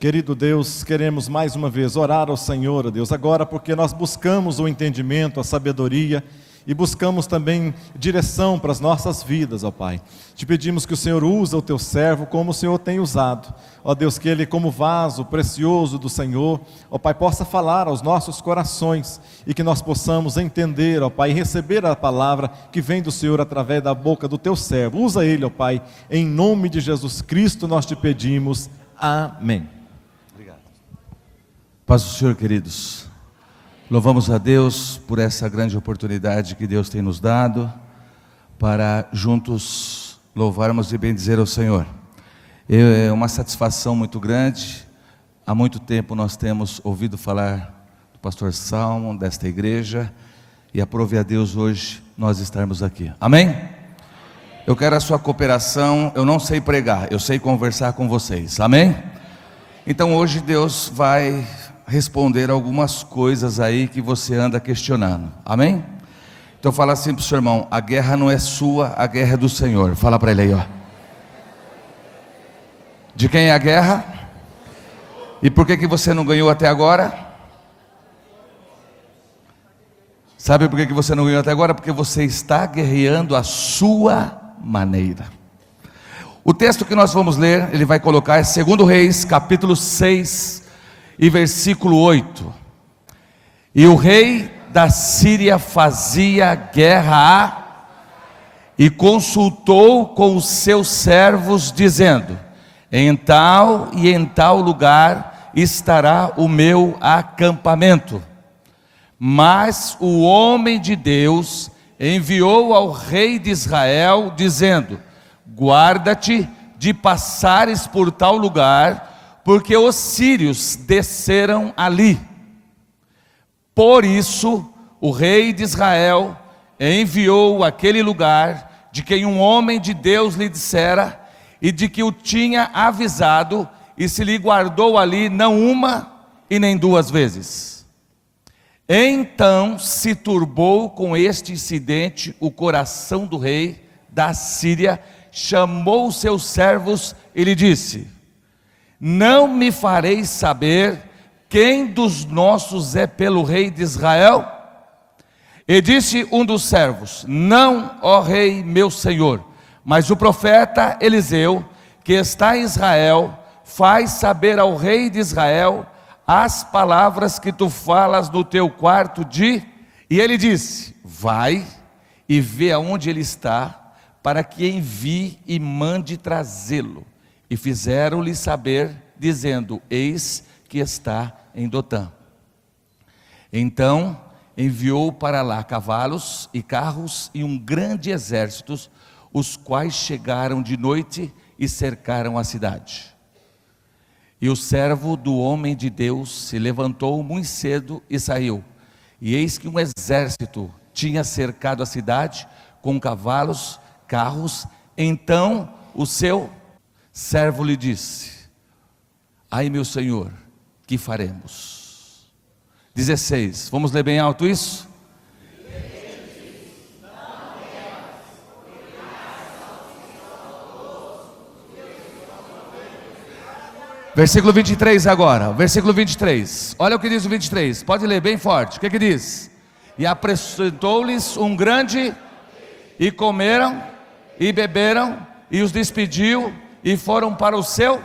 Querido Deus, queremos mais uma vez orar ao Senhor, ó Deus, agora porque nós buscamos o entendimento, a sabedoria e buscamos também direção para as nossas vidas, ó Pai. Te pedimos que o Senhor use o teu servo como o Senhor tem usado, ó Deus, que ele como vaso precioso do Senhor, ó Pai, possa falar aos nossos corações e que nós possamos entender, ó Pai, e receber a palavra que vem do Senhor através da boca do teu servo. Usa ele, ó Pai, em nome de Jesus Cristo nós te pedimos. Amém. Obrigado. Paz do Senhor, queridos. Louvamos a Deus por essa grande oportunidade que Deus tem nos dado para juntos louvarmos e bendizer ao Senhor. É uma satisfação muito grande. Há muito tempo nós temos ouvido falar do pastor Salmo, desta igreja, e aprove a Deus hoje nós estarmos aqui. Amém? Eu quero a sua cooperação. Eu não sei pregar, eu sei conversar com vocês. Amém? Então hoje Deus vai responder algumas coisas aí que você anda questionando. Amém? Então fala assim para o seu irmão: a guerra não é sua, a guerra é do Senhor. Fala para ele aí, ó. De quem é a guerra? E por que você não ganhou até agora? Sabe por que você não ganhou até agora? Porque você está guerreando a sua maneira. O texto que nós vamos ler, ele vai colocar, é 2 Reis, capítulo 6 e versículo 8. E o rei da Síria fazia guerra e consultou com os seus servos, dizendo: em tal e em tal lugar estará o meu acampamento. Mas o homem de Deus enviou ao rei de Israel, dizendo: guarda-te de passares por tal lugar, porque os sírios desceram ali. Por isso o rei de Israel enviou àquele lugar, de quem um homem de Deus lhe dissera, e de que o tinha avisado, e se lhe guardou ali não uma e nem duas vezes. Então se turbou com este incidente o coração do rei da Síria, chamou os seus servos e lhe disse: não me fareis saber quem dos nossos é pelo rei de Israel? E disse um dos servos: não, ó rei meu senhor, mas o profeta Eliseu, que está em Israel, faz saber ao rei de Israel as palavras que tu falas no teu quarto de... E ele disse: vai e vê aonde ele está, para que envie e mande trazê-lo. E fizeram-lhe saber, dizendo: eis que está em Dotã. Então enviou para lá cavalos e carros e um grande exército, os quais chegaram de noite e cercaram a cidade. E o servo do homem de Deus se levantou muito cedo e saiu. E eis que um exército tinha cercado a cidade com cavalos, carros. Então o seu servo lhe disse: ai meu senhor, que faremos? 16, vamos ler bem alto isso? Versículo 23 agora, versículo 23, olha o que diz o 23, pode ler bem forte. O que diz? E apresentou-lhes um grande, e comeram, e beberam, e os despediu, e foram para o seu,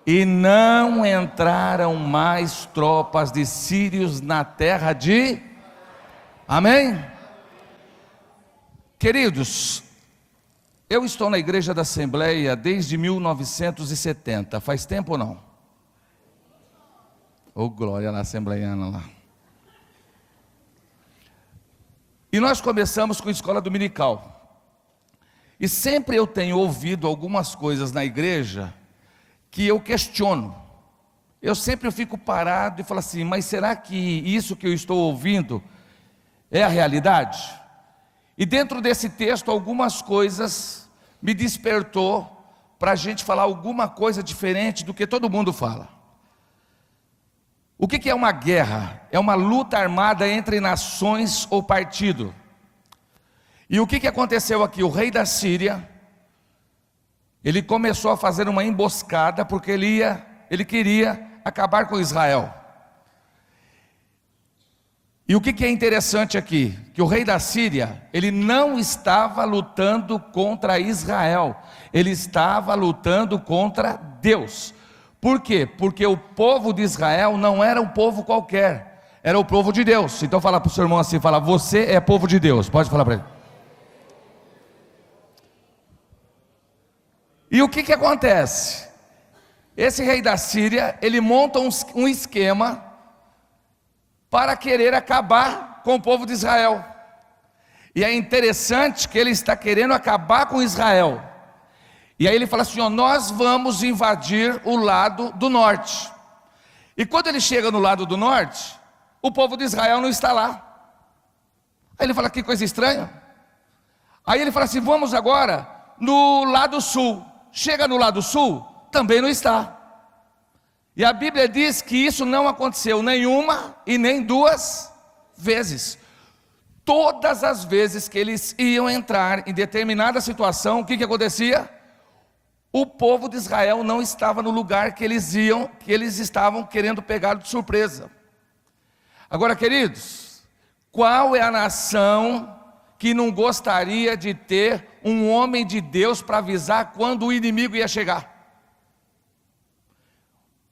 e não entraram mais tropas de sírios na terra de... Amém? Queridos, eu estou na igreja da Assembleia desde 1970, faz tempo ou não? Oh, glória na Assembleiana lá. E nós começamos com a escola dominical. E sempre eu tenho ouvido algumas coisas na igreja que eu questiono. Eu sempre fico parado e falo assim: mas será que isso que eu estou ouvindo é a realidade? E dentro desse texto algumas coisas me despertou para a gente falar alguma coisa diferente do que todo mundo fala. O que é uma guerra? É uma luta armada entre nações ou partido. E o que aconteceu aqui? O rei da Síria, ele começou a fazer uma emboscada, porque ele ia Ele queria acabar com Israel. E o que é interessante aqui? Que o rei da Síria, ele não estava lutando contra Israel, ele estava lutando contra Deus. Por quê? Porque o povo de Israel não era um povo qualquer, era o povo de Deus. Então fala para o seu irmão assim, fala, você é povo de Deus, pode falar para ele. E o que acontece? Esse rei da Síria, ele monta um esquema para querer acabar com o povo de Israel. E é interessante que ele está querendo acabar com Israel. E aí ele fala assim, ó, nós vamos invadir o lado do norte. E quando ele chega no lado do norte, o povo de Israel não está lá. Aí ele fala, que coisa estranha. Aí ele fala assim, vamos agora no lado sul. Chega no lado sul, também não está. E a Bíblia diz que isso não aconteceu nenhuma e nem duas vezes. Todas as vezes que eles iam entrar em determinada situação, o que acontecia? O povo de Israel não estava no lugar que eles estavam querendo pegar de surpresa. Agora, queridos, qual é a nação que não gostaria de ter um homem de Deus para avisar quando o inimigo ia chegar?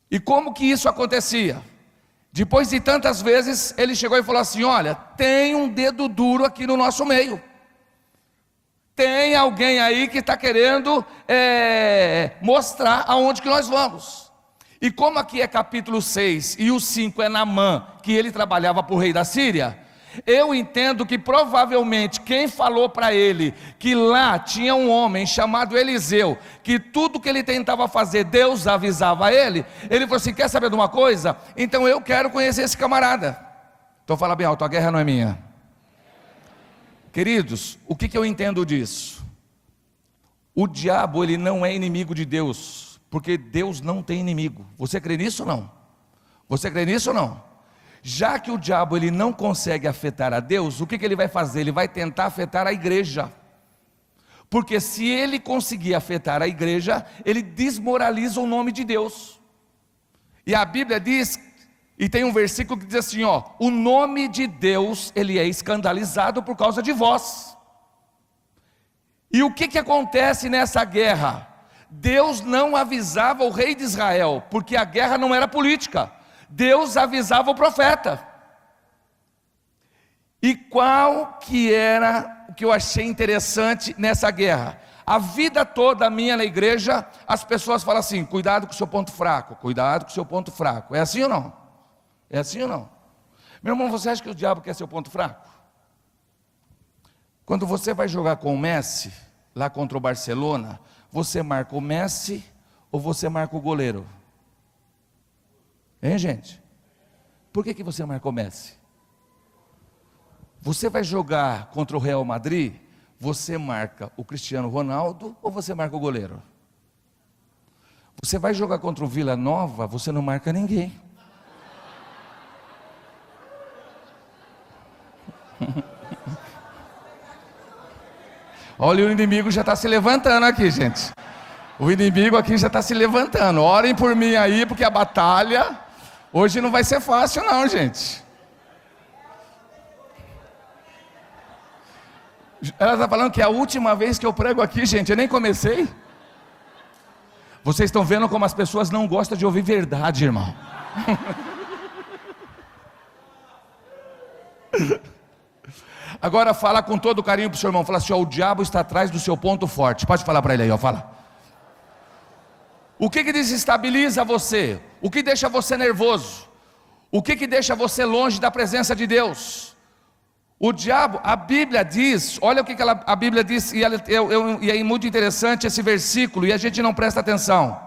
E como que isso acontecia? Depois de tantas vezes, ele chegou e falou assim, olha, tem um dedo duro aqui no nosso meio. Tem alguém aí que está querendo mostrar aonde que nós vamos. E como aqui é capítulo 6 e o 5 é Naamã, que ele trabalhava para o rei da Síria, eu entendo que provavelmente quem falou para ele que lá tinha um homem chamado Eliseu, que tudo que ele tentava fazer, Deus avisava a ele, ele falou assim, quer saber de uma coisa? Então eu quero conhecer esse camarada. Então fala bem alto, a guerra não é minha. Queridos, o que eu entendo disso? O diabo, ele não é inimigo de Deus, porque Deus não tem inimigo. Você crê nisso ou não? Você crê nisso ou não? Já que o diabo ele não consegue afetar a Deus, o que ele vai fazer? Ele vai tentar afetar a igreja. Porque se ele conseguir afetar a igreja, ele desmoraliza o nome de Deus. E a Bíblia diz, e tem um versículo que diz assim, ó, o nome de Deus, ele é escandalizado por causa de vós. E o que acontece nessa guerra? Deus não avisava o rei de Israel, porque a guerra não era política. Deus avisava o profeta. E qual que era o que eu achei interessante nessa guerra? A vida toda minha na igreja, as pessoas falam assim, cuidado com o seu ponto fraco, cuidado com o seu ponto fraco. É assim ou não? É assim ou não? Meu irmão, você acha que o diabo quer seu ponto fraco? Quando você vai jogar com o Messi, lá contra o Barcelona, você marca o Messi ou você marca o goleiro? Hein, gente? Por que você marcou Messi? Você vai jogar contra o Real Madrid, você marca o Cristiano Ronaldo ou você marca o goleiro? Você vai jogar contra o Vila Nova, você não marca ninguém. Olha, o inimigo já está se levantando aqui, gente. O inimigo aqui já está se levantando. Orem por mim aí, porque a batalha hoje não vai ser fácil não, gente. Ela está falando que é a última vez que eu prego aqui, gente. Eu nem comecei. Vocês estão vendo como as pessoas não gostam de ouvir verdade, irmão. Agora fala com todo carinho para o seu irmão. Fala assim, ó, o diabo está atrás do seu ponto forte. Pode falar para ele aí, ó, fala. O que desestabiliza você? O que deixa você nervoso? O que deixa você longe da presença de Deus? O diabo, a Bíblia diz, olha o que a Bíblia diz, e é muito interessante esse versículo, e a gente não presta atenção.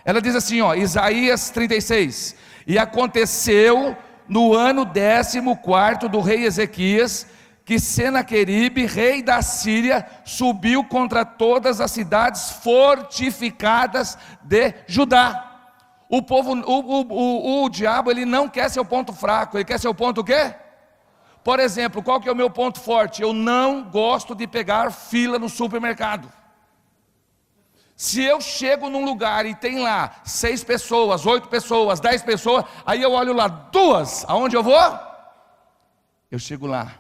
Ela diz assim, ó, Isaías 36, e aconteceu no ano 14º do rei Ezequias, que Senaqueribe, rei da Síria, subiu contra todas as cidades fortificadas de Judá. O diabo, ele não quer seu ponto fraco, ele quer seu ponto o quê? Por exemplo, qual que é o meu ponto forte? Eu não gosto de pegar fila no supermercado. Se eu chego num lugar e tem lá 6 pessoas, 8 pessoas, 10 pessoas, aí eu olho lá 2, aonde eu vou? Eu chego lá,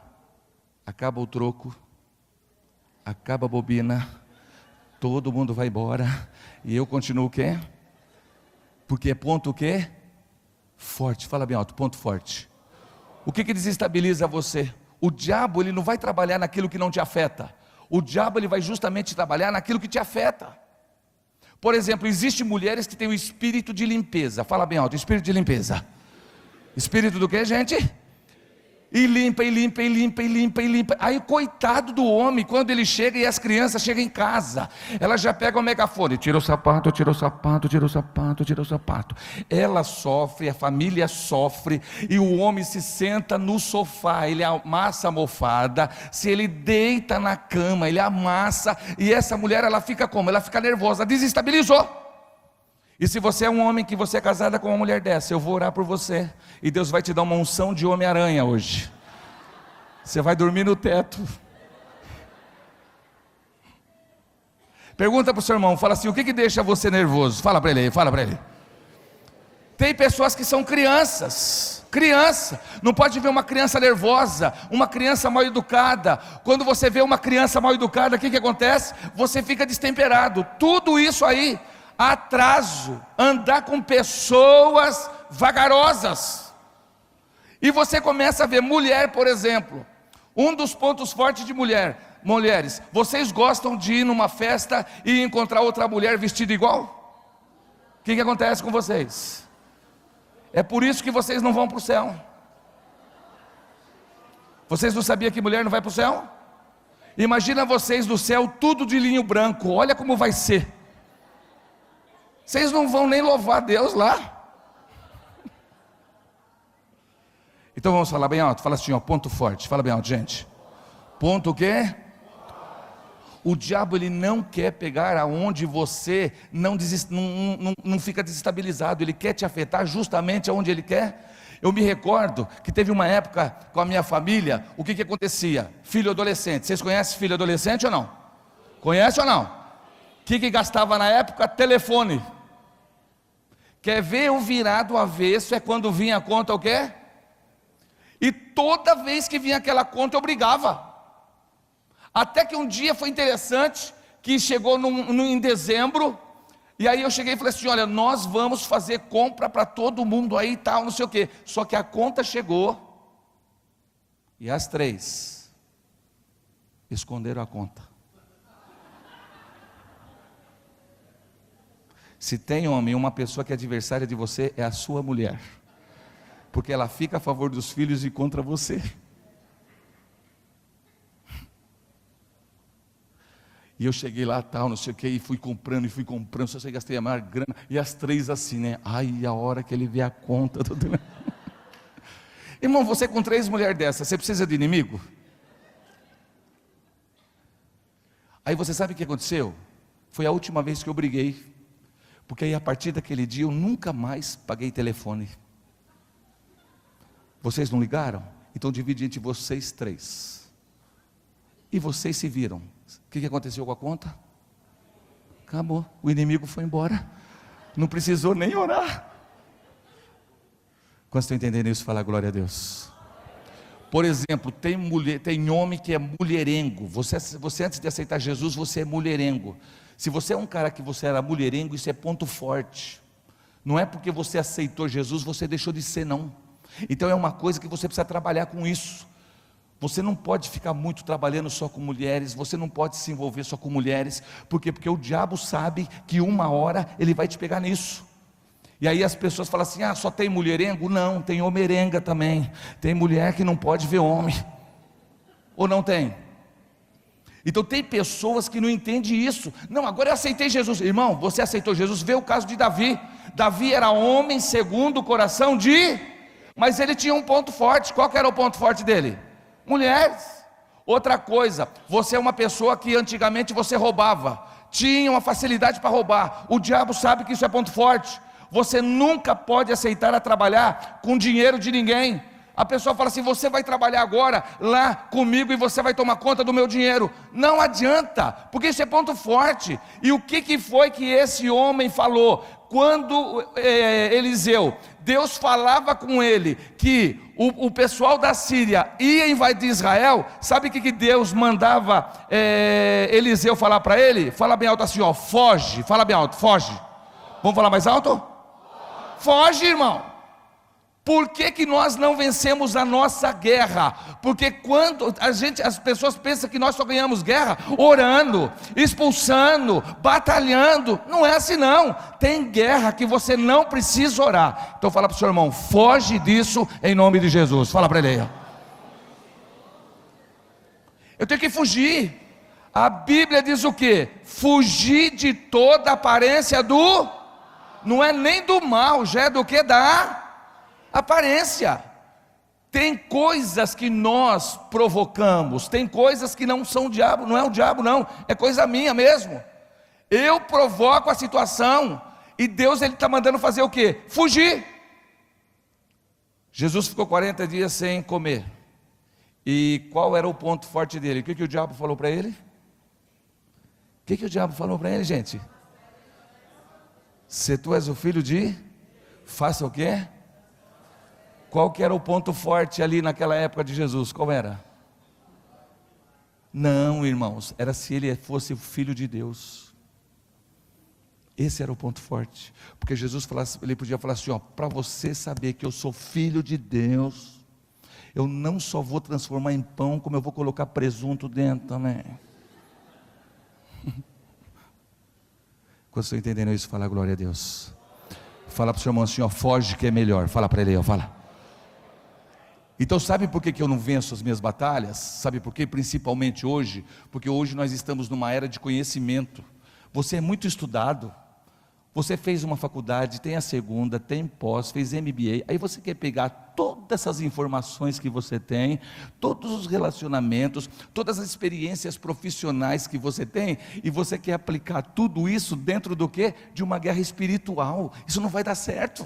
acaba o troco, acaba a bobina, todo mundo vai embora, e eu continuo o quê? Porque é ponto o quê? Forte, fala bem alto, ponto forte. O que desestabiliza você? O diabo, ele não vai trabalhar naquilo que não te afeta. O diabo, ele vai justamente trabalhar naquilo que te afeta. Por exemplo, existem mulheres que têm o espírito de limpeza. Fala bem alto, espírito de limpeza. Espírito do que, gente? E limpa, e limpa, e limpa, e limpa, e limpa. Aí coitado do homem, quando ele chega e as crianças chegam em casa, ela já pega o megafone, tira o sapato, tira o sapato, tira o sapato, tira o sapato. Ela sofre, a família sofre, e o homem se senta no sofá, ele amassa a almofada, se ele deita na cama, ele amassa, e essa mulher, ela fica como? Ela fica nervosa, desestabilizou. E se você é um homem que você é casada com uma mulher dessa, eu vou orar por você, e Deus vai te dar uma unção de Homem-Aranha hoje. Você vai dormir no teto. Pergunta para o seu irmão, fala assim, o que deixa você nervoso? Fala para ele aí, fala para ele. Tem pessoas que são crianças, criança, não pode ver uma criança nervosa, uma criança mal educada. Quando você vê uma criança mal educada, o que acontece? Você fica destemperado. Tudo isso aí, atraso, andar com pessoas vagarosas. E você começa a ver mulher, por exemplo, um dos pontos fortes de mulheres, vocês gostam de ir numa festa e encontrar outra mulher vestida igual? O que acontece com vocês? É por isso que vocês não vão para o céu. Vocês não sabiam que mulher não vai para o céu? Imagina vocês no céu, tudo de linho branco, olha como vai ser. Vocês não vão nem louvar a Deus lá. Então vamos falar bem alto, fala assim, ó, ponto forte, fala bem alto, gente. Ponto o quê? O diabo, ele não quer pegar aonde você não fica desestabilizado, ele quer te afetar justamente aonde ele quer. Eu me recordo que teve uma época com a minha família, o que acontecia? Filho adolescente, vocês conhecem filho adolescente ou não? Conhece ou não? O que gastava na época? Telefone. Quer ver o virado avesso? É quando vinha a conta o quê? E toda vez que vinha aquela conta eu brigava. Até que um dia foi interessante, que chegou em dezembro, e aí eu cheguei e falei assim, olha, nós vamos fazer compra para todo mundo aí e tal, não sei o quê. Só que a conta chegou, e às 3, esconderam a conta. Se tem homem, uma pessoa que é adversária de você, é a sua mulher. Porque ela fica a favor dos filhos e contra você. E eu cheguei lá, tal, não sei o que, e fui comprando, só sei que gastei a maior grana. E as 3 assim, né? Ai, a hora que ele vê a conta. Irmão, você com 3 mulheres dessas, você precisa de inimigo? Aí você sabe o que aconteceu? Foi a última vez que eu briguei. Porque aí a partir daquele dia eu nunca mais paguei telefone. Vocês não ligaram? Então divide entre vocês 3. E vocês se viram. O que aconteceu com a conta? Acabou, o inimigo foi embora. Não precisou nem orar. Quando estão entendendo isso, fala glória a Deus. Por exemplo, tem homem que é mulherengo. Você antes de aceitar Jesus, você é mulherengo. Se você é um cara que você era mulherengo, isso é ponto forte. Não é porque você aceitou Jesus, você deixou de ser, não. Então é uma coisa que você precisa trabalhar com isso. Você não pode ficar muito trabalhando só com mulheres, você não pode se envolver só com mulheres. Por quê? Porque o diabo sabe que uma hora ele vai te pegar nisso. E aí as pessoas falam assim, só tem mulherengo? Não, tem homerenga também. Tem mulher que não pode ver homem. Ou não tem? Então tem pessoas que não entendem isso. Não, agora eu aceitei Jesus. Irmão, você aceitou Jesus, vê o caso de Davi. Davi era homem segundo o coração mas ele tinha um ponto forte. Qual que era o ponto forte dele? Mulheres. Outra coisa, você é uma pessoa que antigamente você roubava, tinha uma facilidade para roubar. O diabo sabe que isso é ponto forte. Você nunca pode aceitar a trabalhar com dinheiro de ninguém. A pessoa fala assim: você vai trabalhar agora lá comigo e você vai tomar conta do meu dinheiro. Não adianta, porque isso é ponto forte. E o que foi que esse homem falou? Quando Eliseu, Deus falava com ele que o pessoal da Síria ia invadir Israel, sabe o que Deus mandava Eliseu falar para ele? Fala bem alto assim, ó, foge. Fala bem alto, foge. Vamos falar mais alto? Foge, irmão. Por que nós não vencemos a nossa guerra? Porque quando as pessoas pensam que nós só ganhamos guerra orando, expulsando, batalhando. Não é assim não. Tem guerra que você não precisa orar. Então fala para o seu irmão: foge disso em nome de Jesus. Fala para ele aí. Eu tenho que fugir. A Bíblia diz o quê? Fugir de toda aparência do... Não é nem do mal, já é do que? Da aparência. Tem coisas que nós provocamos, tem coisas que não são o diabo, não é o diabo não, é coisa minha mesmo. Eu provoco a situação, e Deus ele está mandando fazer o quê? Fugir. Jesus ficou 40 dias sem comer, e qual era o ponto forte dele? O que o diabo falou para ele? O que o diabo falou para ele, gente? Se tu és o filho de... Faça o quê? Qual que era o ponto forte ali naquela época de Jesus? Qual era? Não, irmãos, era se ele fosse o filho de Deus. Esse era o ponto forte. Porque Jesus ele podia falar assim, ó, para você saber que eu sou filho de Deus, eu não só vou transformar em pão, como eu vou colocar presunto dentro também. Quando você está entendendo isso, fala glória a Deus. Fala para o seu irmão assim, ó, foge que é melhor. Fala para ele, ó, fala. Então sabe por que eu não venço as minhas batalhas? Sabe por quê? Principalmente hoje, porque hoje nós estamos numa era de conhecimento. Você é muito estudado, você fez uma faculdade, tem a segunda, tem pós, fez MBA, aí você quer pegar todas essas informações que você tem, todos os relacionamentos, todas as experiências profissionais que você tem, e você quer aplicar tudo isso dentro do quê? De uma guerra espiritual. Isso não vai dar certo.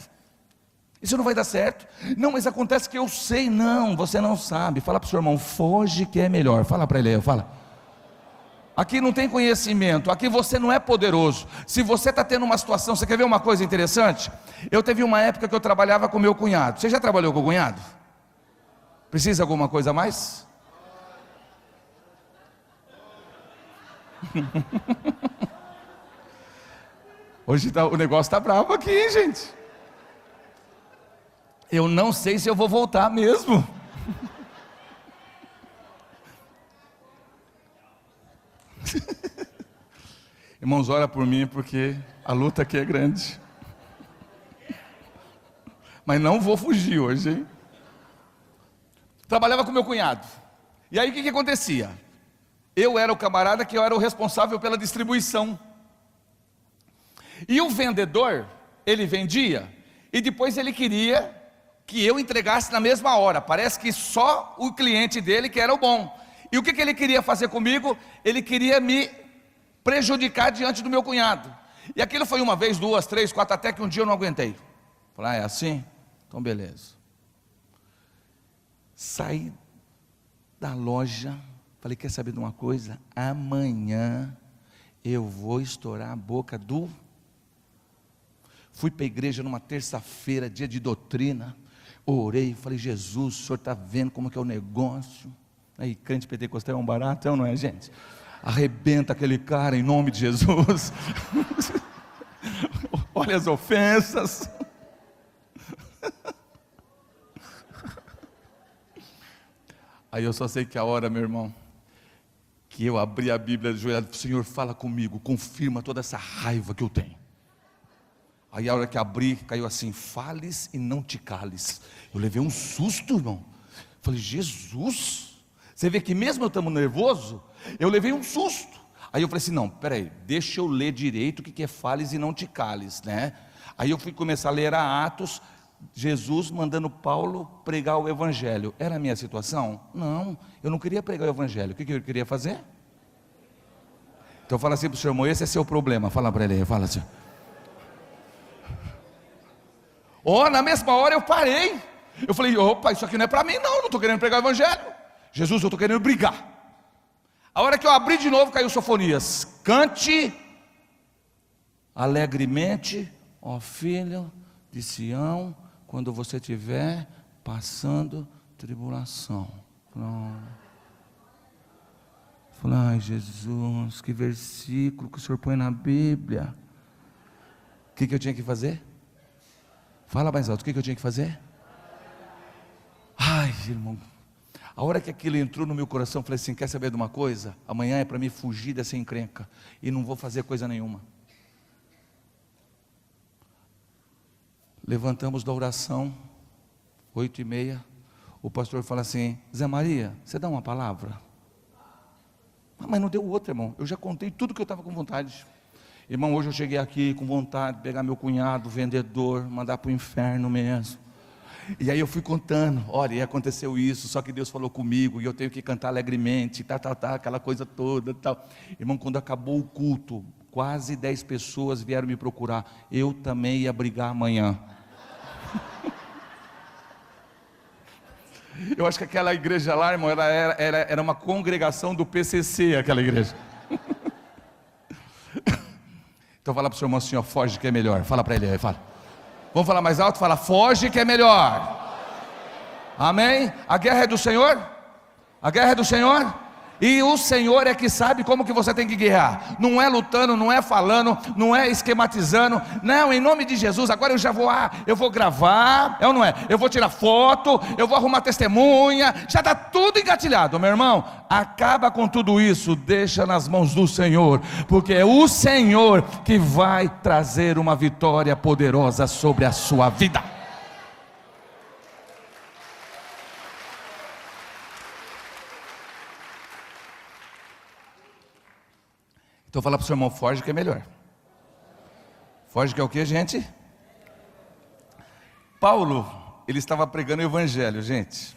Isso não vai dar certo. Não, mas acontece que eu sei. Não, você não sabe. Fala para o seu irmão, foge que é melhor. Fala para ele, fala. Aqui não tem conhecimento, aqui você não é poderoso. Se você está tendo uma situação, você quer ver uma coisa interessante? Eu teve uma época que eu trabalhava com meu cunhado. Você já trabalhou com o cunhado? Precisa alguma coisa a mais? Hoje o negócio está bravo aqui, hein, gente? Eu não sei se eu vou voltar mesmo. Irmãos, ora por mim, porque a luta aqui é grande. Mas não vou fugir hoje, hein? Trabalhava com meu cunhado. E aí o que acontecia? Eu era o camarada que eu era o responsável pela distribuição. E o vendedor, ele vendia, e depois ele queria que eu entregasse na mesma hora. Parece que só o cliente dele que era o bom. E o que ele queria fazer comigo? Ele queria me prejudicar diante do meu cunhado. E aquilo foi uma vez, duas, três, quatro, até que um dia eu não aguentei. Falei, é assim? Então beleza. Saí da loja, falei, quer saber de uma coisa? Amanhã eu vou estourar a boca do... Fui para a igreja numa terça-feira, dia de doutrina. Orei, falei, Jesus, o senhor está vendo como que é o negócio? Aí, crente pentecostal é um barato, não é, gente? Arrebenta aquele cara em nome de Jesus. Olha as ofensas. Aí eu só sei que a hora, meu irmão, que eu abri a Bíblia de joelho, Senhor, fala comigo, confirma toda essa raiva que eu tenho. Aí a hora que abri, caiu assim, fales e não te cales. Eu levei um susto, irmão. Falei, Jesus, você vê que mesmo eu estando nervoso, eu levei um susto. Aí eu falei assim, não, peraí, deixa eu ler direito o que é fales e não te cales, né? Aí eu fui começar a ler a Atos, Jesus mandando Paulo pregar o Evangelho. Era a minha situação? Não, eu não queria pregar o Evangelho. O que eu queria fazer? Então fala assim para o seu irmão, esse é seu problema. Fala para ele, fala assim. Na mesma hora eu parei. Eu falei, opa, isso aqui não é para mim não estou querendo pregar o evangelho. Jesus, eu estou querendo brigar. A hora que eu abri de novo, caiu Sofonias. Cante alegremente, ó filho de Sião, quando você estiver passando tribulação. Falei, ai Jesus, que versículo que o Senhor põe na Bíblia. O que eu tinha que fazer? Fala mais alto, o que eu tinha que fazer? Ai, irmão, a hora que aquilo entrou no meu coração, eu falei assim, quer saber de uma coisa? Amanhã é para mim fugir dessa encrenca, e não vou fazer coisa nenhuma. Levantamos da oração, 8h30, o pastor fala assim, Zé Maria, você dá uma palavra? Mas não deu outra, irmão, eu já contei tudo que eu estava com vontade. Irmão, hoje eu cheguei aqui com vontade de pegar meu cunhado, vendedor, mandar para o inferno mesmo. E aí eu fui contando, olha, e aconteceu isso, só que Deus falou comigo, e eu tenho que cantar alegremente, aquela coisa toda, tal. Irmão, quando acabou o culto, quase 10 pessoas vieram me procurar, eu também ia brigar amanhã. Eu acho que aquela igreja lá, irmão, era uma congregação do PCC, aquela igreja. Então fala para o seu irmão assim, ó, foge que é melhor, fala para ele aí, fala. Vamos falar mais alto? Fala, foge que é melhor. Amém? A guerra é do Senhor? A guerra é do Senhor? E o Senhor é que sabe como que você tem que guerrear. Não é lutando, não é falando, não é esquematizando. Não, em nome de Jesus, agora eu já vou, eu vou gravar, é ou não é? Eu vou tirar foto, eu vou arrumar testemunha, já está tudo engatilhado, meu irmão. Acaba com tudo isso, deixa nas mãos do Senhor, porque é o Senhor que vai trazer uma vitória poderosa sobre a sua vida. Então fala para o seu irmão, foge que é melhor. Foge que é o que, gente? Paulo, ele estava pregando o evangelho, gente.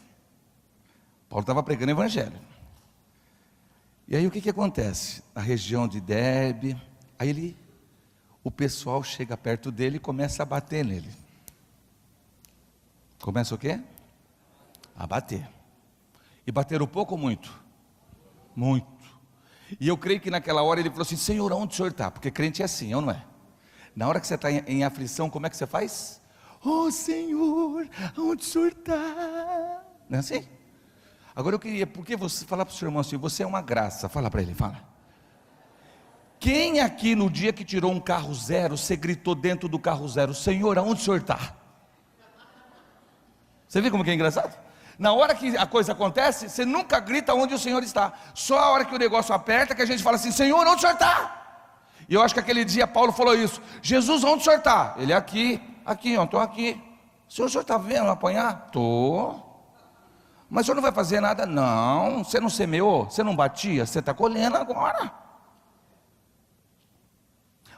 Paulo estava pregando o evangelho. E aí o que acontece? Na região de Derbe, aí o pessoal chega perto dele e começa a bater nele. Começa o quê? A bater. E bateram pouco ou muito? Muito. E eu creio que naquela hora ele falou assim, Senhor, onde o Senhor está? Porque crente é assim, ou não é? Na hora que você está em aflição, como é que você faz? Oh Senhor, onde o Senhor está? Não é assim? Agora eu queria, porque você falar para o seu irmão assim, você é uma graça, fala para ele, fala. Quem aqui no dia que tirou um carro zero, você gritou dentro do carro zero, Senhor, aonde o Senhor está? Você viu como que é engraçado? Na hora que a coisa acontece, você nunca grita onde o Senhor está. Só a hora que o negócio aperta, que a gente fala assim, Senhor, onde o Senhor está? E eu acho que aquele dia Paulo falou isso, Jesus, onde o Senhor está? Ele aqui, ó, estou aqui. O senhor está vendo apanhar? Estou. Mas o senhor não vai fazer nada? Não, você não semeou, você não batia, você está colhendo agora.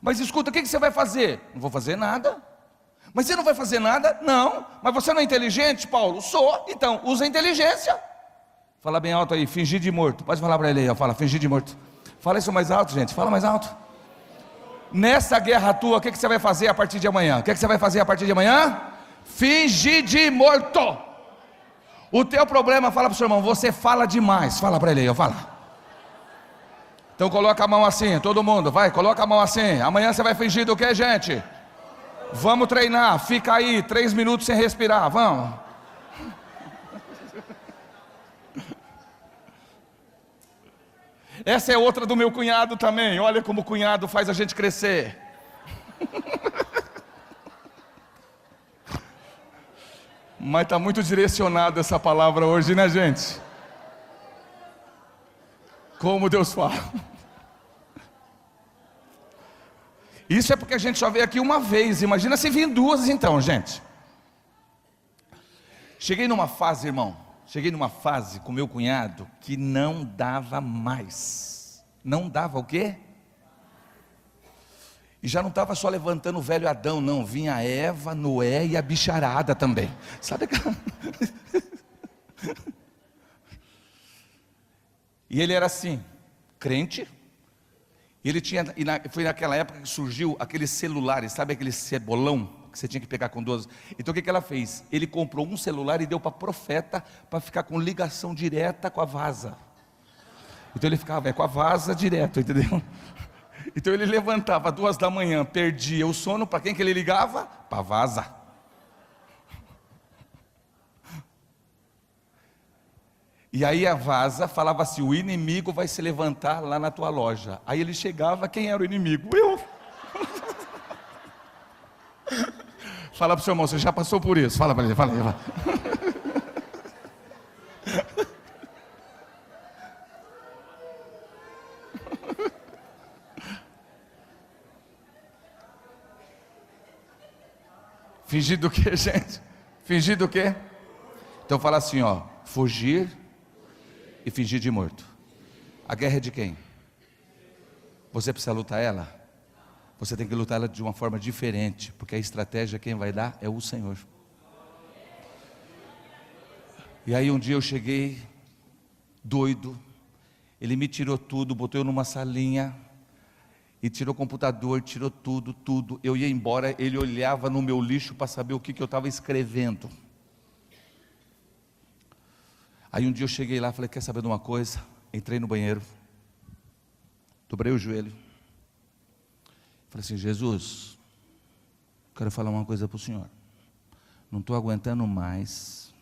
Mas escuta, o que você vai fazer? Não vou fazer nada. Mas você não vai fazer nada? Não. Mas você não é inteligente, Paulo? Sou. Então, usa a inteligência. Fala bem alto aí, fingir de morto. Pode falar para ele aí, ó. Fala, fingir de morto. Fala isso mais alto, gente. Fala mais alto. Nessa guerra tua, o que você vai fazer a partir de amanhã? O que você vai fazer a partir de amanhã? Fingir de morto. O teu problema, fala para o seu irmão, você fala demais. Fala para ele aí, ó. Fala. Então coloca a mão assim, todo mundo. Vai, coloca a mão assim. Amanhã você vai fingir do que, gente? Vamos treinar, fica aí 3 minutos sem respirar, vamos. Essa é outra do meu cunhado também. Olha como o cunhado faz a gente crescer. Mas está muito direcionado essa palavra hoje, né, gente? Como Deus fala. Isso é porque a gente só veio aqui uma vez. Imagina se vir 2 então, gente. Cheguei numa fase, irmão. Cheguei numa fase com meu cunhado que não dava mais. Não dava o quê? E já não estava só levantando o velho Adão, não. Vinha a Eva, Noé e a bicharada também. Sabe aquela... E ele era assim, crente. Ele tinha, foi naquela época que surgiu aqueles celulares, sabe aquele cebolão, que você tinha que pegar com duas. Então o que ela fez? Ele comprou um celular e deu para profeta, para ficar com ligação direta com a vaza. Então ele ficava com a vaza direto, entendeu? Então ele levantava 2 da manhã, perdia o sono, para quem que ele ligava? Para a vaza. E aí a vaza falava assim: o inimigo vai se levantar lá na tua loja. Aí ele chegava, quem era o inimigo? Eu. Fala para o seu irmão, você já passou por isso. Fala para ele, fala aí. Fingir do que, gente? Fingir do que? Então fala assim, ó: fugir e fingir de morto. A guerra é de quem? Você precisa lutar ela? Você tem que lutar ela de uma forma diferente, porque a estratégia quem vai dar é o Senhor. E aí um dia eu cheguei doido, ele me tirou tudo, botou eu numa salinha e tirou o computador, tirou tudo. Eu ia embora, ele olhava no meu lixo para saber o que eu estava escrevendo. Aí um dia eu cheguei lá, falei: quer saber de uma coisa? Entrei no banheiro, dobrei o joelho, falei assim: Jesus, quero falar uma coisa para o Senhor. Não estou aguentando mais.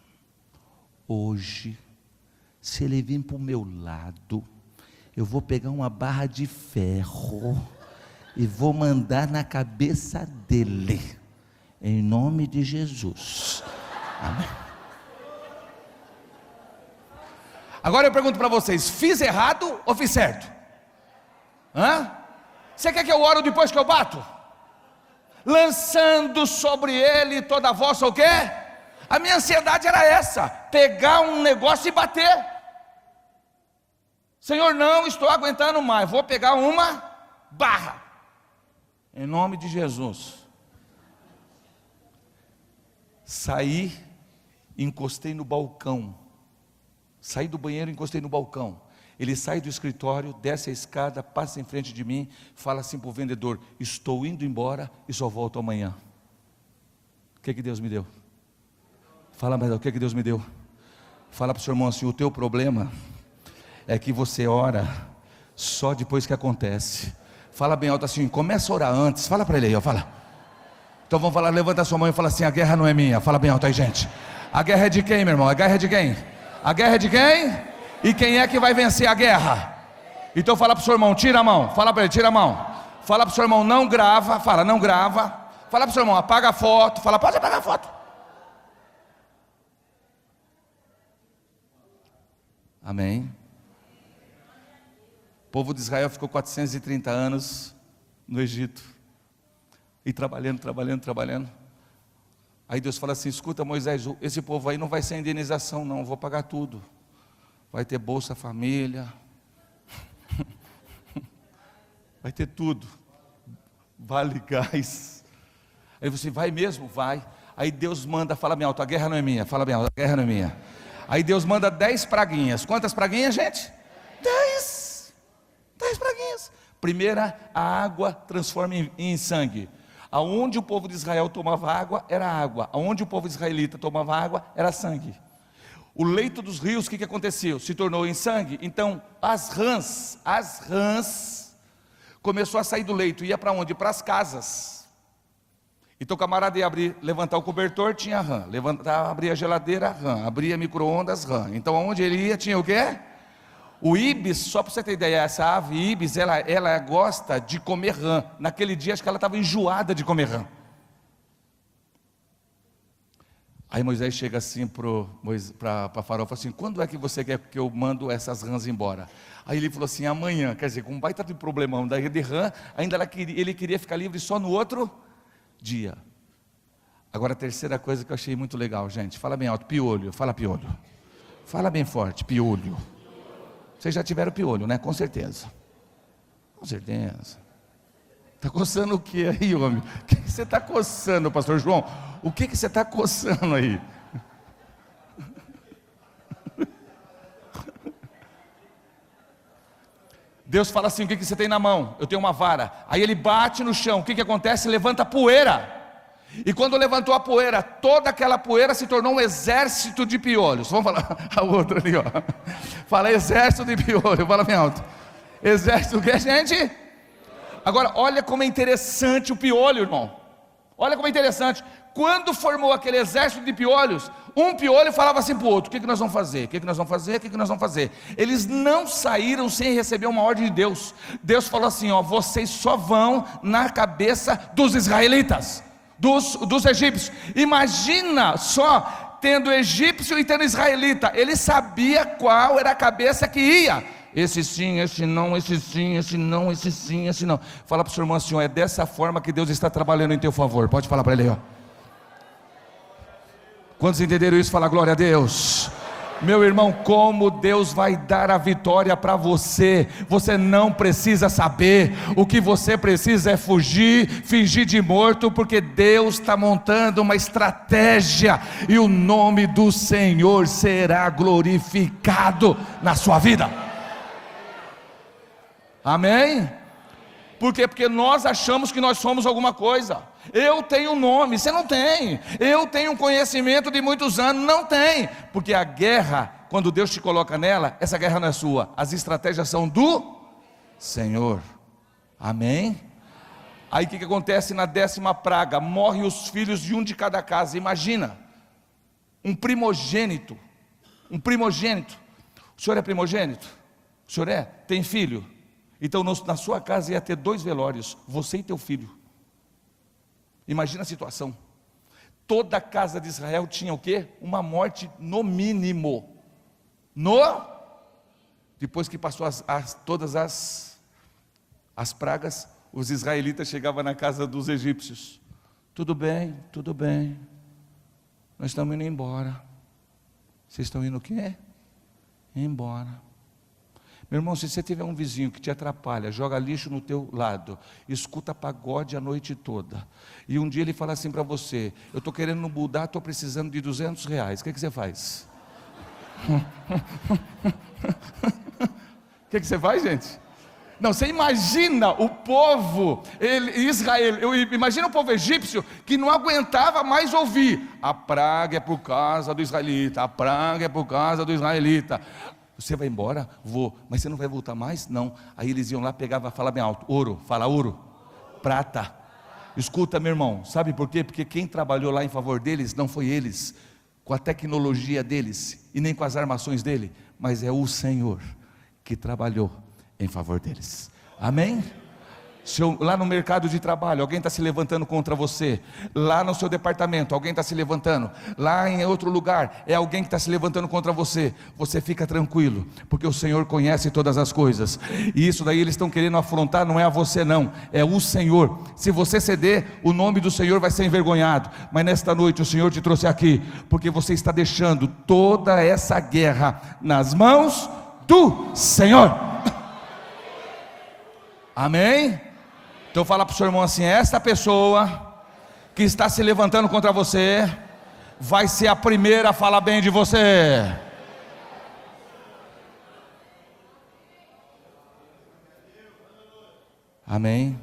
Hoje, se ele vir para o meu lado, eu vou pegar uma barra de ferro e vou mandar na cabeça dele, em nome de Jesus. Amém. Agora eu pergunto para vocês: fiz errado ou fiz certo? Você quer que eu oro depois que eu bato? Lançando sobre ele toda a vossa o quê? A minha ansiedade era essa: pegar um negócio e bater. Senhor, não estou aguentando mais, vou pegar uma barra, em nome de Jesus. Saí, encostei no balcão. Saí do banheiro, encostei no balcão. Ele sai do escritório, desce a escada, passa em frente de mim, fala assim para o vendedor: estou indo embora e só volto amanhã. O que Deus me deu? Fala, mas o que Deus me deu? Fala para o seu irmão assim: o teu problema é que você ora só depois que acontece. Fala bem alto assim: começa a orar antes. Fala para ele aí, ó, fala. Então vamos falar, levanta a sua mão e fala assim: a guerra não é minha. Fala bem alto aí, gente. A guerra é de quem, meu irmão? A guerra é de quem? A guerra é de quem? E quem é que vai vencer a guerra? Então fala para o seu irmão: tira a mão. Fala para ele: tira a mão. Fala para o seu irmão: não grava. Fala: não grava. Fala para o seu irmão: apaga a foto. Fala: pode apagar a foto. Amém. O povo de Israel ficou 430 anos no Egito, e trabalhando. Aí Deus fala assim: escuta, Moisés, esse povo aí não vai ser indenização não, vou pagar tudo. Vai ter Bolsa Família, vai ter tudo, vale gás. Aí você: vai mesmo? Vai. Aí Deus manda, fala bem alto: a guerra não é minha. Fala bem alto: a guerra não é minha. Aí Deus manda 10 praguinhas. Quantas praguinhas, gente? 10 praguinhas. Primeira, a água transforma em sangue. Aonde o povo de Israel tomava água, era água. Aonde o povo israelita tomava água, era sangue. O leito dos rios, o que aconteceu? Se tornou em sangue. Então as rãs começou a sair do leito. Ia para onde? Para as casas. Então o camarada ia levantar o cobertor, tinha rã. Abria a geladeira, rã. Abria micro-ondas, rã. Então aonde ele ia, tinha o quê? O ibis, só para você ter ideia, essa ave ibis, ela gosta de comer rã. Naquele dia acho que ela estava enjoada de comer rã. Aí Moisés chega assim para Faraó e fala assim: quando é que você quer que eu mando essas rãs embora? Aí ele falou assim: amanhã. Quer dizer, com um baita de problemão de rã, ainda ele queria ficar livre só no outro dia. Agora a terceira coisa que eu achei muito legal, gente, fala bem alto: piolho. Fala piolho. Fala bem forte: piolho. Vocês já tiveram piolho, né? Com certeza. Com certeza. Está coçando o que aí, homem? O que você está coçando, pastor João? O que você está coçando aí? Deus fala assim: o que você tem na mão? Eu tenho uma vara. Aí ele bate no chão, o que acontece? Levanta poeira. E quando levantou a poeira, toda aquela poeira se tornou um exército de piolhos. Vamos falar a outra ali, ó. Fala exército de piolhos, fala bem alto. Exército do que, gente? Agora, olha como é interessante o piolho, irmão. Olha como é interessante. Quando formou aquele exército de piolhos, um piolho falava assim para o outro: o que nós vamos fazer? O que nós vamos fazer? O que nós vamos fazer? Eles não saíram sem receber uma ordem de Deus. Deus falou assim: ó, vocês só vão na cabeça dos israelitas, dos egípcios. Imagina só, tendo egípcio e tendo israelita. Ele sabia qual era a cabeça que ia. Esse sim, esse não, esse sim, esse não, esse sim, esse não. Fala para o seu irmão assim: ó, é dessa forma que Deus está trabalhando em teu favor. Pode falar para ele aí, ó. Quantos entenderam isso? Fala glória a Deus. Meu irmão, como Deus vai dar a vitória para você? Você não precisa saber. O que você precisa é fugir, fingir de morto, porque Deus está montando uma estratégia, e o nome do Senhor será glorificado na sua vida. Amém? Por quê? Porque nós achamos que nós somos alguma coisa. Eu tenho um nome, você não tem. Eu tenho um conhecimento de muitos anos, não tem. Porque a guerra, quando Deus te coloca nela, essa guerra não é sua. As estratégias são do Senhor. Amém? Aí o que acontece na 10ª praga? Morrem os filhos de um de cada casa. Imagina, um primogênito. Um primogênito. O senhor é primogênito? O senhor é? Tem filho? Então na sua casa ia ter 2 velórios, você e teu filho. Imagina a situação. Toda a casa de Israel tinha o quê? Uma morte no mínimo. Depois que passou todas as pragas, os israelitas chegavam na casa dos egípcios. Tudo bem, nós estamos indo embora. Vocês estão indo o quê? Embora. Meu irmão, se você tiver um vizinho que te atrapalha, joga lixo no teu lado, escuta pagode a noite toda, e um dia ele fala assim para você: eu estou querendo mudar, estou precisando de R$200, o que você faz? O que você faz, gente? Não, você imagina o povo Israel, imagina o povo egípcio que não aguentava mais ouvir: a praga é por causa do israelita, a praga é por causa do israelita. Você vai embora? Vou. Mas você não vai voltar mais? Não. Aí eles iam lá, pegavam, fala bem alto: ouro, fala ouro, prata. Escuta, meu irmão, sabe por quê? Porque quem trabalhou lá em favor deles não foi eles, com a tecnologia deles, e nem com as armações dele, mas é o Senhor que trabalhou em favor deles. Amém? Lá no mercado de trabalho, alguém está se levantando contra você. Lá no seu departamento, alguém está se levantando. Lá em outro lugar, é alguém que está se levantando contra você. Você fica tranquilo, porque o Senhor conhece todas as coisas. E isso daí eles estão querendo afrontar, não é a você não, é o Senhor. Se você ceder, o nome do Senhor vai ser envergonhado. Mas nesta noite o Senhor te trouxe aqui, porque você está deixando toda essa guerra nas mãos do Senhor. Amém? Então fala para o seu irmão assim: esta pessoa que está se levantando contra você vai ser a primeira a falar bem de você. Amém?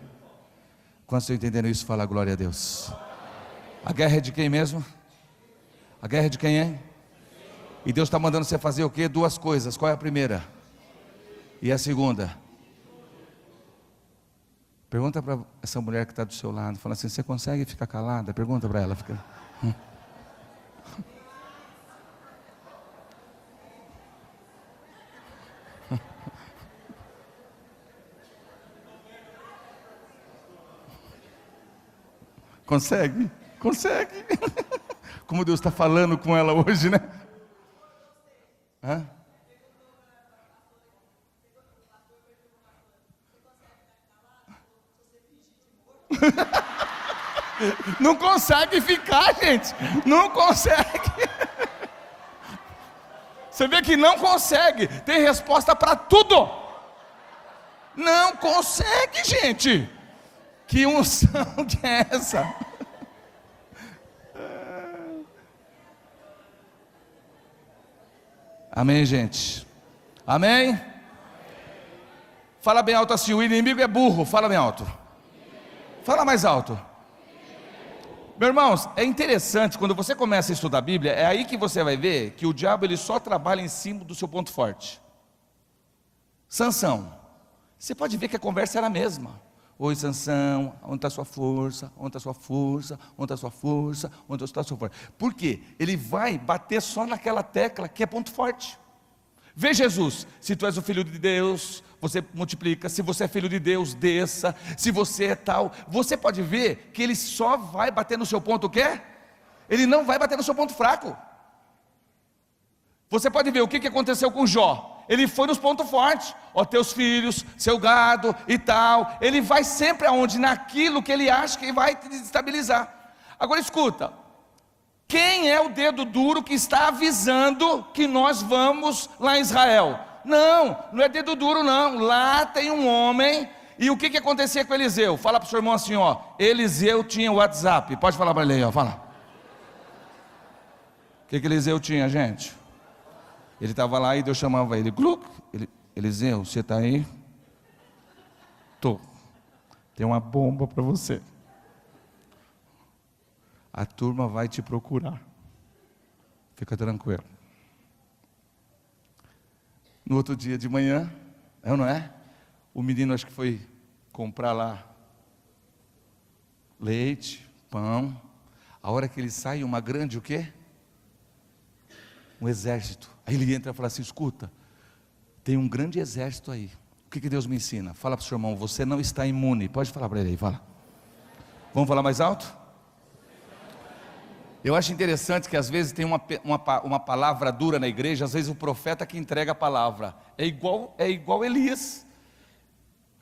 Quantos estão entendendo isso? Fala glória a Deus. A guerra é de quem mesmo? A guerra é de quem é? E Deus está mandando você fazer o quê? 2 coisas. Qual é a primeira? E a segunda? Pergunta para essa mulher que está do seu lado, fala assim: você consegue ficar calada? Pergunta para ela. Fica. Consegue? Consegue. Como Deus está falando com ela hoje, né? Hã? Não consegue ficar, gente. Não consegue. Você vê que não consegue. Tem resposta para tudo. Não consegue, gente. Que unção que é essa? Amém, gente? Amém? Fala bem alto assim: o inimigo é burro. Fala bem alto. Fala mais alto. Meus irmãos, é interessante, quando você começa a estudar a Bíblia, é aí que você vai ver que o diabo ele só trabalha em cima do seu ponto forte. Sansão, você pode ver que a conversa era a mesma. Oi Sansão, onde está a sua força? Onde está a sua força? Onde está a sua força? Onde está a sua força? Por quê? Ele vai bater só naquela tecla que é ponto forte. Vê Jesus, se tu és o filho de Deus, você multiplica. Se você é filho de Deus, desça. Se você é tal, você pode ver que ele só vai bater no seu ponto o quê? Ele não vai bater no seu ponto fraco. Você pode ver o que aconteceu com Jó. Ele foi nos pontos fortes. Ó, teus filhos, seu gado e tal. Ele vai sempre aonde? Naquilo que ele acha que vai te desestabilizar. Agora escuta. Quem é o dedo duro que está avisando que nós vamos lá em Israel? Não é dedo duro não. Lá tem um homem. E o que acontecia com Eliseu? Fala para o seu irmão assim, ó. Eliseu tinha o WhatsApp. Pode falar para ele aí, ó. Fala. O que Eliseu tinha, gente? Ele estava lá e Deus chamava ele. Eliseu, você está aí? Tô. Tem uma bomba para você. A turma vai te procurar. Fica tranquilo. No outro dia de manhã, é ou não é? O menino acho que foi comprar lá leite, pão. A hora que ele sai, uma grande o quê? Um exército. Aí ele entra e fala assim, escuta, tem um grande exército aí. O que Deus me ensina? Fala para o seu irmão, você não está imune. Pode falar para ele aí, fala. Vamos falar mais alto? Eu acho interessante que às vezes tem uma palavra dura na igreja, às vezes o profeta que entrega a palavra. É igual Elias.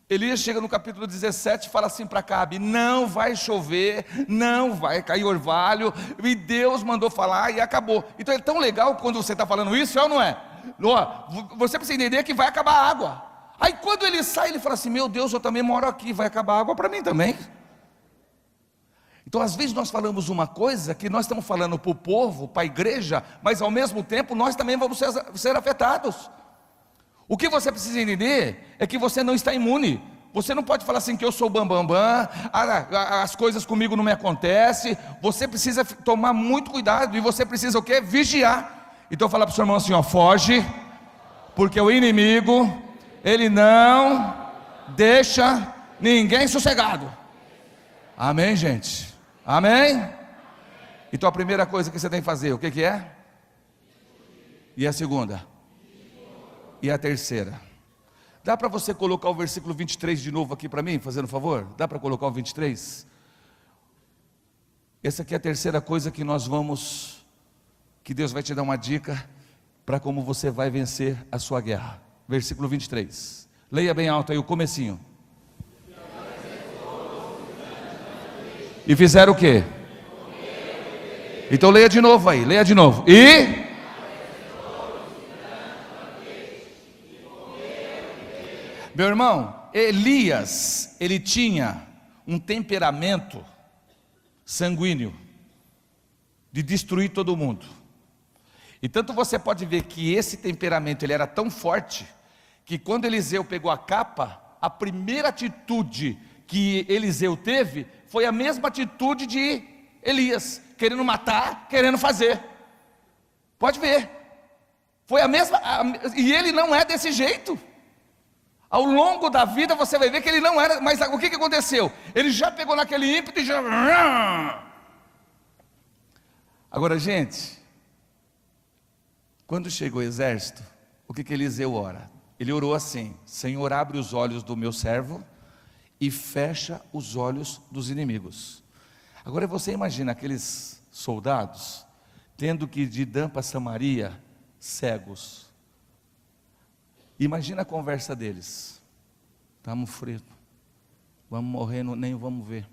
Elias chega no capítulo 17 e fala assim para Acabe, não vai chover, não vai cair orvalho, e Deus mandou falar e acabou. Então é tão legal quando você está falando isso, é ou não é? Você precisa entender que vai acabar a água. Aí quando ele sai, ele fala assim, meu Deus, eu também moro aqui, vai acabar a água para mim também. Então às vezes nós falamos uma coisa que nós estamos falando para o povo, para a igreja, mas ao mesmo tempo nós também vamos ser afetados. O que você precisa entender é que você não está imune. Você não pode falar assim que eu sou bambambam, as coisas comigo não me acontecem. Você precisa tomar muito cuidado e você precisa o quê? Vigiar. Então fala para o seu irmão assim, ó, foge, porque o inimigo, ele não deixa ninguém sossegado. Amém, gente? Amém? Então a primeira coisa que você tem que fazer, o que é? E a segunda? E a terceira? Dá para você colocar o versículo 23 de novo aqui para mim, fazendo favor? Dá para colocar o 23? Essa aqui é a terceira coisa que nós vamos, que Deus vai te dar uma dica para como você vai vencer a sua guerra. Versículo 23. Leia bem alto aí o comecinho. E fizeram o quê? Então leia de novo aí, leia de novo. E meu irmão, Elias, ele tinha um temperamento sanguíneo de destruir todo mundo. E tanto você pode ver que esse temperamento ele era tão forte que quando Eliseu pegou a capa, a primeira atitude que Eliseu teve foi a mesma atitude de Elias, querendo matar, querendo fazer. Pode ver. Foi a mesma, e ele não é desse jeito. Ao longo da vida você vai ver que ele não era, mas o que aconteceu? Ele já pegou naquele ímpeto e já... Agora, gente, quando chegou o exército, o que Eliseu ora? Ele orou assim, Senhor, abre os olhos do meu servo e fecha os olhos dos inimigos. Agora você imagina aqueles soldados, tendo que ir de Dan para Samaria, cegos. Imagina a conversa deles. Estamos fritos, vamos morrer, nem vamos ver.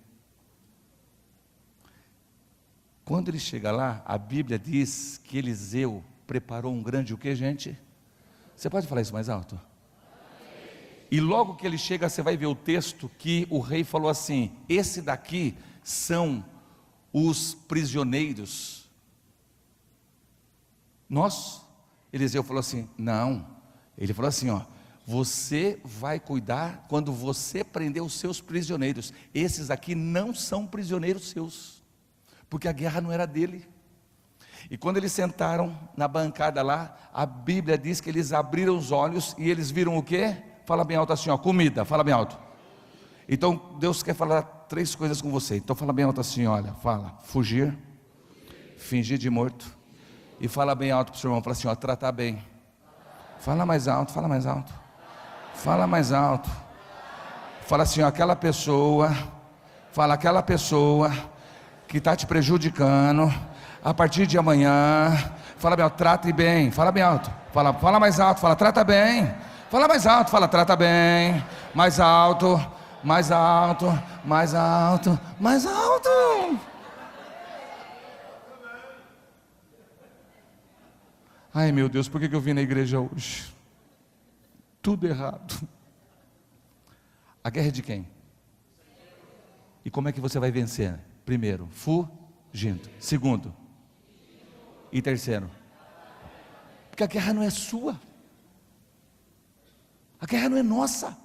Quando ele chega lá, a Bíblia diz que Eliseu preparou um grande o que, gente? Você pode falar isso mais alto? E logo que ele chega, você vai ver o texto que o rei falou assim, esse daqui são os prisioneiros. Eliseu falou assim, não. Ele falou assim, ó, você vai cuidar quando você prender os seus prisioneiros. Esses aqui não são prisioneiros seus. porque a guerra não era dele. E quando eles sentaram na bancada lá, a Bíblia diz que eles abriram os olhos e eles viram o quê? Fala bem alto assim, ó, comida, fala bem alto. Então Deus quer falar 3 coisas com você. Então fala bem alto assim, olha, fala, fugir, fingir de morto. E fala bem alto para o seu irmão, fala assim, ó, tratar bem. Fala mais alto, fala mais alto. Fala mais alto. Fala assim, ó, aquela pessoa que está te prejudicando, a partir de amanhã, fala bem alto, trate bem, fala bem alto, fala mais alto, fala, trata bem, fala mais alto, fala, trata bem, mais alto, mais alto, mais alto, mais alto. Ai meu Deus, por que eu vim na igreja hoje? Tudo errado. A guerra é de quem? E como é que você vai vencer? Primeiro, fugindo. Segundo, e terceiro, porque a guerra não é sua, a guerra não é nossa.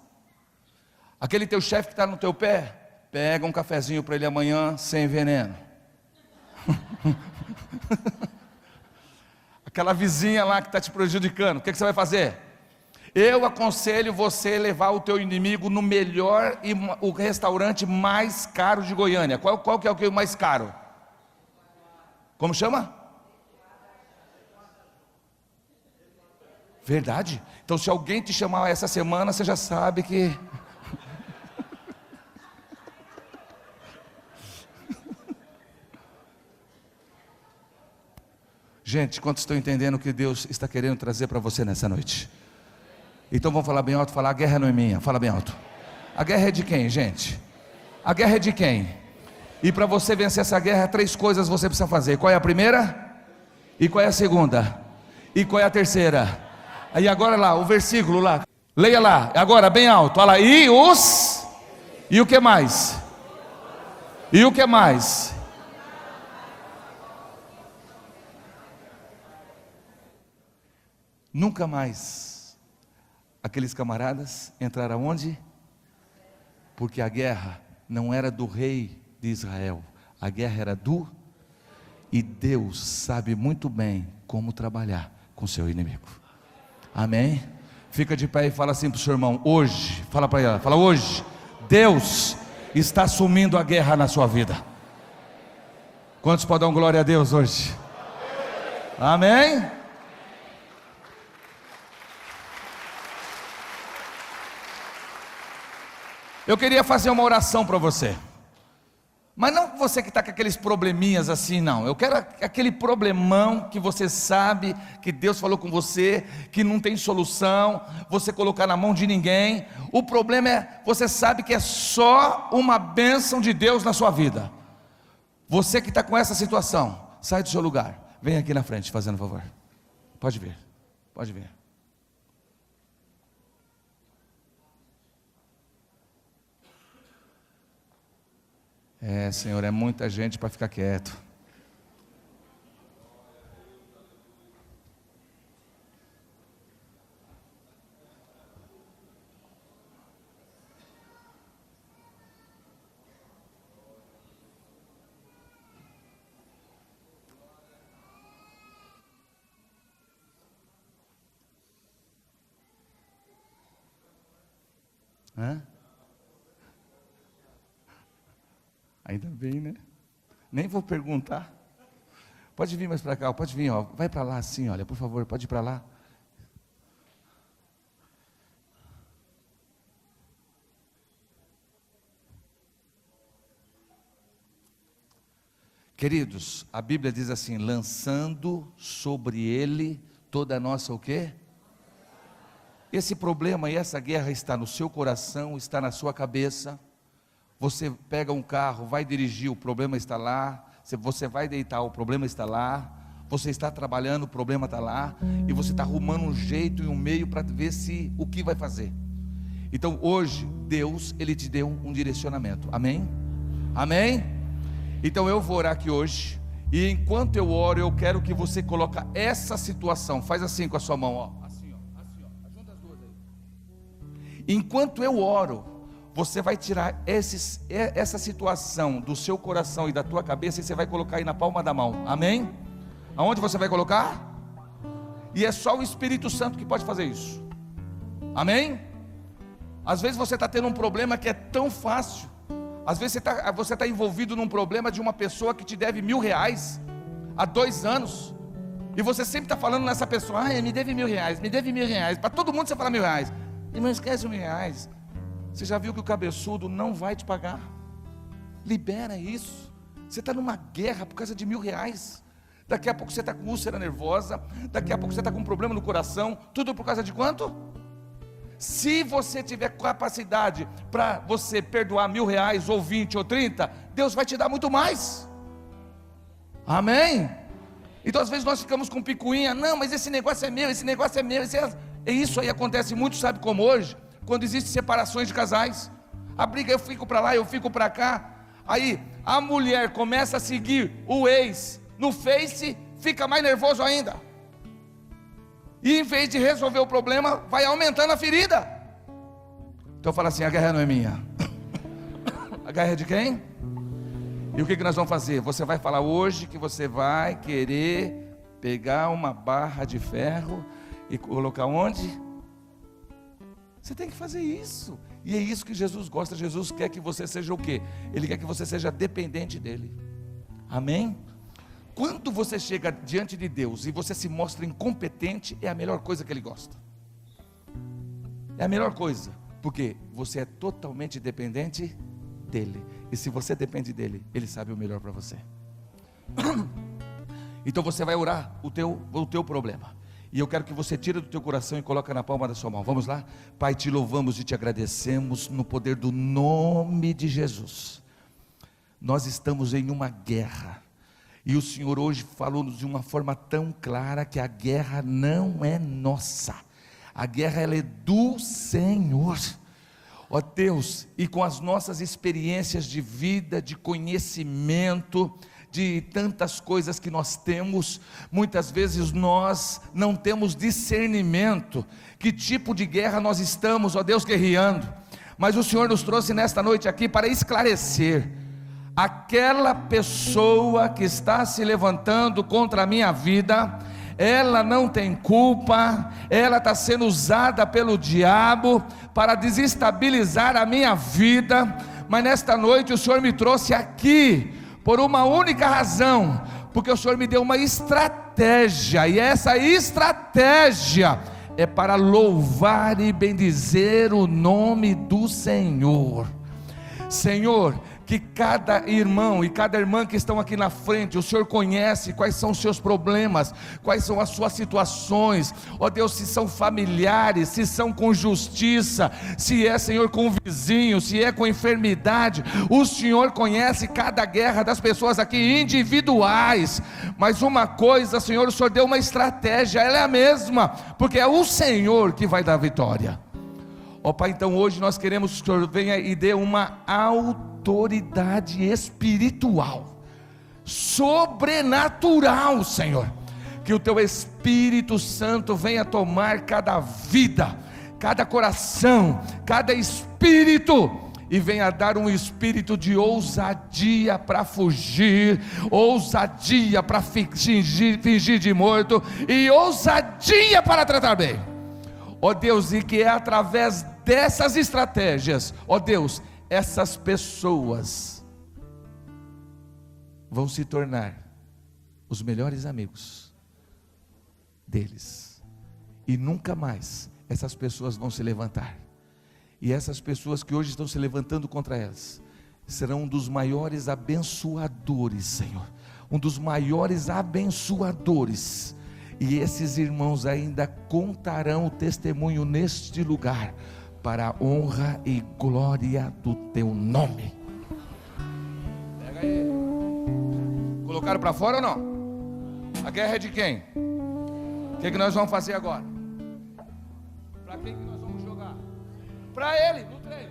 Aquele teu chefe que está no teu pé, pega um cafezinho para ele amanhã sem veneno. Aquela vizinha lá que está te prejudicando, o que você vai fazer? Eu aconselho você levar o teu inimigo no melhor e o restaurante mais caro de Goiânia. Qual que é o mais caro? Como chama? Verdade? Então se alguém te chamar essa semana, você já sabe que... Gente, quantos estão entendendo o que Deus está querendo trazer para você nessa noite? Então vamos falar bem alto, falar, a guerra não é minha, fala bem alto. A guerra é de quem, gente? A guerra é de quem? E para você vencer essa guerra, 3 coisas você precisa fazer. Qual é a primeira? E qual é a segunda? E qual é a terceira? Aí agora lá, o versículo lá, leia lá, agora bem alto, olha lá, e o que mais? E o que mais? Nunca mais aqueles camaradas entraram onde? Porque a guerra não era do rei de Israel, a guerra era e Deus sabe muito bem como trabalhar com seu inimigo. Amém? Fica de pé e fala assim para o seu irmão, hoje, fala para ela, fala hoje, Deus está assumindo a guerra na sua vida. Quantos podem dar glória a Deus hoje? Amém? Eu queria fazer uma oração para você, mas não você que está com aqueles probleminhas assim, não. Eu quero aquele problemão que você sabe que Deus falou com você, que não tem solução, você colocar na mão de ninguém. O problema é, você sabe que é só uma bênção de Deus na sua vida. Você que está com essa situação, sai do seu lugar, vem aqui na frente, fazendo favor. Pode vir, pode vir. É, Senhor, é muita gente para ficar quieto. Hã? Ainda bem, né? Nem vou perguntar. Pode vir mais para cá, pode vir, ó. Vai para lá assim, olha, por favor, pode ir para lá. Queridos, a Bíblia diz assim, lançando sobre ele toda a nossa o quê? Esse problema e essa guerra está no seu coração, está na sua cabeça. Você pega um carro, vai dirigir, o problema está lá. Você vai deitar, o problema está lá. Você está trabalhando, o problema está lá. E você está arrumando um jeito e um meio para ver o que vai fazer. Então hoje, Deus, Ele te deu um direcionamento. Amém? Amém? Então eu vou orar aqui hoje. E enquanto eu oro, eu quero que você coloque essa situação. Faz assim com a sua mão, ó. Assim, ó. Junta as duas aí. Enquanto eu oro, você vai tirar essa situação do seu coração e da tua cabeça, e você vai colocar aí na palma da mão, amém? Aonde você vai colocar? E é só o Espírito Santo que pode fazer isso, amém? Às vezes você está tendo um problema que é tão fácil. Às vezes você está envolvido num problema de uma pessoa que te deve R$1.000 há 2 anos, e você sempre está falando nessa pessoa: me deve R$1.000, me deve R$1.000. Para todo mundo você fala R$1.000, e não esquece R$1.000. Você já viu que o cabeçudo não vai te pagar? Libera isso. Você está numa guerra por causa de R$1.000. Daqui a pouco você está com úlcera nervosa, daqui a pouco você está com um problema no coração, tudo por causa de quanto? Se você tiver capacidade para você perdoar R$1.000, ou 20 ou 30, Deus vai te dar muito mais, amém? Então às vezes nós ficamos com picuinha: não, mas esse negócio é meu, esse negócio é meu, isso aí acontece muito, sabe como hoje? Quando existem separações de casais, a briga, eu fico para lá, eu fico para cá, aí a mulher começa a seguir o ex no Face, fica mais nervoso ainda, e em vez de resolver o problema, vai aumentando a ferida. Então fala assim: a guerra não é minha. A guerra é de quem? E o que nós vamos fazer? Você vai falar hoje que você vai querer pegar uma barra de ferro e colocar onde? Você tem que fazer isso. E é isso que Jesus gosta. Jesus quer que você seja o quê? Ele quer que você seja dependente dele, amém? Quando você chega diante de Deus e você se mostra incompetente, é a melhor coisa que Ele gosta. É a melhor coisa, porque você é totalmente dependente dEle. E se você depende dEle, Ele sabe o melhor para você. Então você vai orar o teu problema. E eu quero que você tire do teu coração e coloque na palma da sua mão. Vamos lá? Pai, te louvamos e te agradecemos no poder do nome de Jesus. Nós estamos em uma guerra. E o Senhor hoje falou-nos de uma forma tão clara que a guerra não é nossa, a guerra ela é do Senhor. Ó Deus, e com as nossas experiências de vida, de conhecimento, de tantas coisas que nós temos, muitas vezes nós não temos discernimento, que tipo de guerra nós estamos, ó Deus, guerreando. Mas o Senhor nos trouxe nesta noite aqui para esclarecer: aquela pessoa que está se levantando contra a minha vida, ela não tem culpa, ela está sendo usada pelo diabo para desestabilizar a minha vida, mas nesta noite o Senhor me trouxe aqui por uma única razão, porque o Senhor me deu uma estratégia, e essa estratégia é para louvar e bendizer o nome do Senhor. Senhor, que cada irmão e cada irmã que estão aqui na frente, o Senhor conhece quais são os seus problemas, quais são as suas situações, ó Deus, se são familiares, se são com justiça, se é, Senhor, com o vizinho, se é com enfermidade, o Senhor conhece cada guerra das pessoas aqui individuais, mas uma coisa, Senhor, o Senhor deu uma estratégia, ela é a mesma, porque é o Senhor que vai dar a vitória. Ó Pai, então hoje nós queremos que o Senhor venha e dê uma autoridade espiritual, sobrenatural, Senhor, que o Teu Espírito Santo venha tomar cada vida, cada coração, cada espírito, e venha dar um espírito de ousadia para fugir, ousadia para fingir de morto, e ousadia para tratar bem. Ó Deus, e que é através dessas estratégias, ó Deus, essas pessoas vão se tornar os melhores amigos deles, e nunca mais essas pessoas vão se levantar, e essas pessoas que hoje estão se levantando contra elas, serão um dos maiores abençoadores, Senhor, um dos maiores abençoadores. E esses irmãos ainda contarão o testemunho neste lugar, para a honra e glória do Teu nome. Pega aí. Colocaram para fora ou não? A guerra é de quem? O que nós vamos fazer agora? Para quem que nós vamos jogar? Para ele, no 3.